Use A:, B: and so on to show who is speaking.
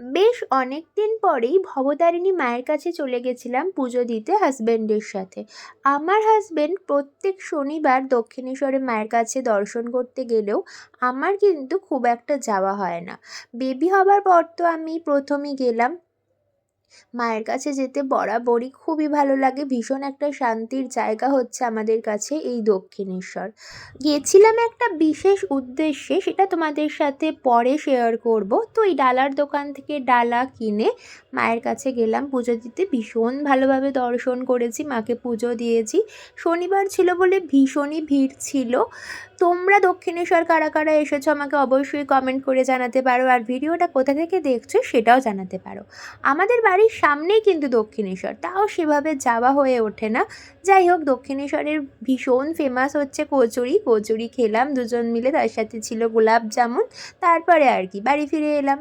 A: বেশ অনেক দিন পরেই ভবতারিণী মায়ের কাছে চলে গেছিলাম পুজো দিতে হাজব্যান্ডের সাথে। আমার হাজব্যান্ড প্রত্যেক শনিবার দক্ষিণেশ্বরে মায়ের কাছে দর্শন করতে গেলেও আমার কিন্তু খুব একটা যাওয়া হয় না। বেবি হবার পর তো আমি প্রথমই গেলাম। মায়ের কাছে যেতে বরাবরই খুবই ভালো লাগে, ভীষণ একটা শান্তির জায়গা হচ্ছে আমাদের কাছে এই দক্ষিণেশ্বর। গেছিলাম একটা বিশেষ উদ্দেশ্যে, সেটা তোমাদের সাথে পরে শেয়ার করব। তো এই ডালার দোকান থেকে ডালা কিনে মায়ের কাছে গেলাম পুজো দিতে, ভীষণ ভালোভাবে দর্শন করেছি, মাকে পুজো দিয়েছি। শনিবার ছিল বলে ভীষণই ভিড় ছিল। তোমরা দক্ষিণেশ্বর কারা কারা এসেছো আমাকে অবশ্যই কমেন্ট করে জানাতে পারো, আর ভিডিওটা কোথা থেকে দেখছো সেটাও জানাতে পারো। আমাদের বাড়ির সামনেই কিন্তু দক্ষিণেশ্বর, তাও সেভাবে যাওয়া হয়ে ওঠে না। যাই হোক, দক্ষিণেশ্বরের ভীষণ ফেমাস হচ্ছে কচুরি। কচুরি খেলাম দুজন মিলে, তার সাথে ছিল গোলাপ জামুন। তারপরে আর কি বাড়ি ফিরে এলাম।